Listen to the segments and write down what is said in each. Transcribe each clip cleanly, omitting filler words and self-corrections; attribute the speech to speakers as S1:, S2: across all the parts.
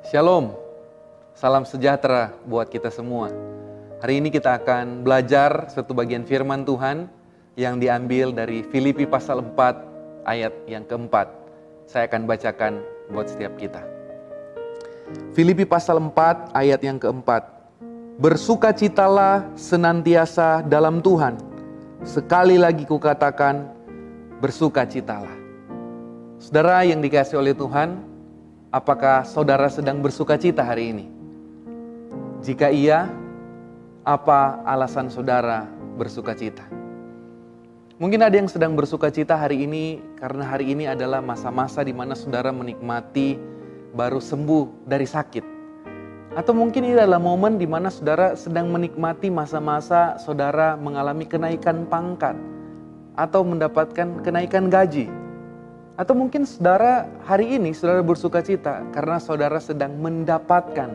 S1: Shalom, salam sejahtera buat kita semua. Hari ini kita akan belajar satu bagian firman Tuhan yang diambil dari Filipi pasal 4 ayat yang keempat. Saya akan bacakan buat setiap kita. Filipi pasal 4 ayat yang keempat. Bersukacitalah senantiasa dalam Tuhan. Sekali lagi kukatakan, bersukacitalah. Saudara yang dikasihi oleh Tuhan, apakah saudara sedang bersukacita hari ini? Jika iya, apa alasan saudara bersukacita? Mungkin ada yang sedang bersukacita hari ini karena hari ini adalah masa-masa di mana saudara menikmati baru sembuh dari sakit. Atau mungkin ini adalah momen di mana saudara sedang menikmati masa-masa saudara mengalami kenaikan pangkat atau mendapatkan kenaikan gaji. Atau mungkin saudara hari ini saudara bersukacita karena saudara sedang mendapatkan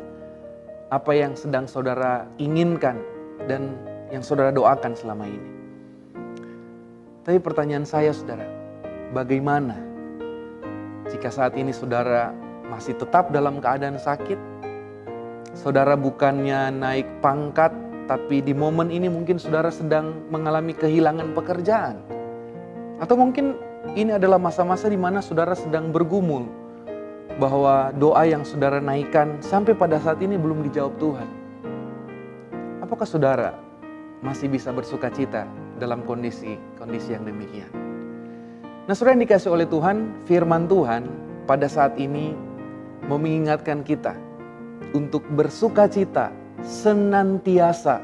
S1: apa yang sedang saudara inginkan dan yang saudara doakan selama ini. Tapi pertanyaan saya saudara, bagaimana jika saat ini saudara masih tetap dalam keadaan sakit? Saudara bukannya naik pangkat, tapi di momen ini mungkin saudara sedang mengalami kehilangan pekerjaan. Atau mungkin ini adalah masa-masa di mana saudara sedang bergumul bahwa doa yang saudara naikkan sampai pada saat ini belum dijawab Tuhan. Apakah saudara masih bisa bersukacita dalam kondisi yang demikian? Nah, saudara yang dikasihi oleh Tuhan, firman Tuhan pada saat ini mengingatkan kita untuk bersukacita senantiasa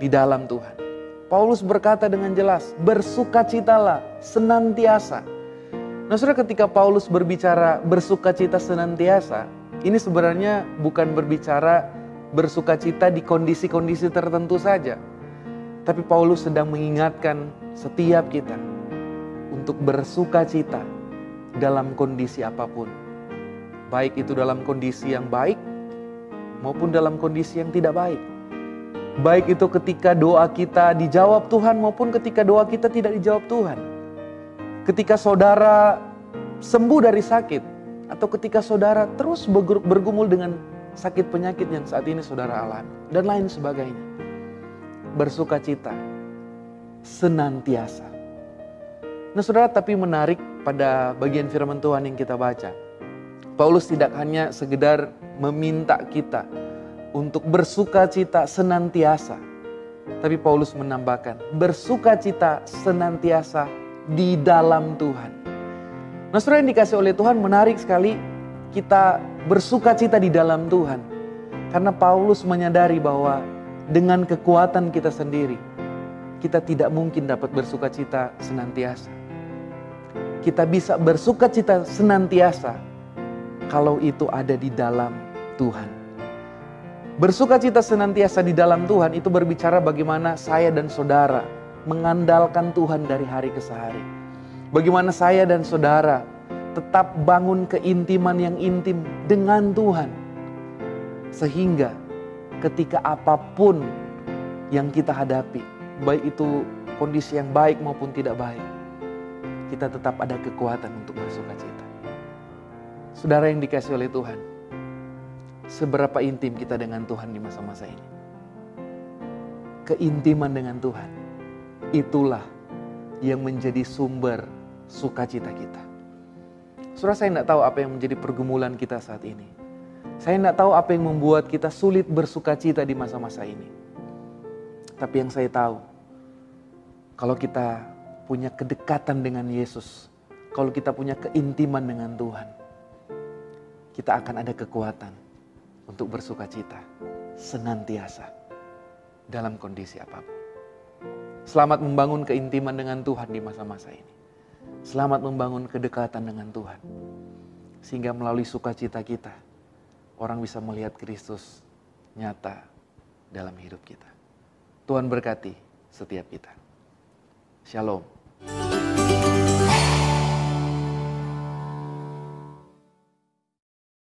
S1: di dalam Tuhan. Paulus berkata dengan jelas, bersukacitalah senantiasa. Nah, saudara, ketika Paulus berbicara bersukacita senantiasa, ini sebenarnya bukan berbicara bersukacita di kondisi-kondisi tertentu saja. Tapi Paulus sedang mengingatkan setiap kita untuk bersukacita dalam kondisi apapun. Baik itu dalam kondisi yang baik maupun dalam kondisi yang tidak baik. Baik itu ketika doa kita dijawab Tuhan maupun ketika doa kita tidak dijawab Tuhan. Ketika saudara sembuh dari sakit atau ketika saudara terus bergumul dengan sakit penyakit yang saat ini saudara alami dan lain sebagainya. Bersukacita senantiasa. Nah, saudara, tapi menarik pada bagian firman Tuhan yang kita baca. Paulus tidak hanya sekedar meminta kita untuk bersukacita senantiasa. Tapi Paulus menambahkan, bersukacita senantiasa di dalam Tuhan. Nah, saudara yang dikasihi oleh Tuhan, menarik sekali kita bersukacita di dalam Tuhan. Karena Paulus menyadari bahwa dengan kekuatan kita sendiri, kita tidak mungkin dapat bersukacita senantiasa. Kita bisa bersukacita senantiasa kalau itu ada di dalam Tuhan. Bersukacita senantiasa di dalam Tuhan itu berbicara bagaimana saya dan saudara mengandalkan Tuhan dari hari ke hari. Bagaimana saya dan saudara tetap bangun keintiman yang intim dengan Tuhan. Sehingga ketika apapun yang kita hadapi, baik itu kondisi yang baik maupun tidak baik, kita tetap ada kekuatan untuk bersukacita. Saudara yang dikasihi oleh Tuhan, seberapa intim kita dengan Tuhan di masa-masa ini? Keintiman dengan Tuhan, itulah yang menjadi sumber sukacita kita. Saudara, saya tidak tahu apa yang menjadi pergumulan kita saat ini. Saya tidak tahu apa yang membuat kita sulit bersukacita di masa-masa ini. Tapi yang saya tahu, kalau kita punya kedekatan dengan Yesus, kalau kita punya keintiman dengan Tuhan, kita akan ada kekuatan untuk bersukacita senantiasa dalam kondisi apapun. Selamat membangun keintiman dengan Tuhan di masa-masa ini. Selamat membangun kedekatan dengan Tuhan. Sehingga melalui sukacita kita, orang bisa melihat Kristus nyata dalam hidup kita. Tuhan berkati setiap kita. Shalom.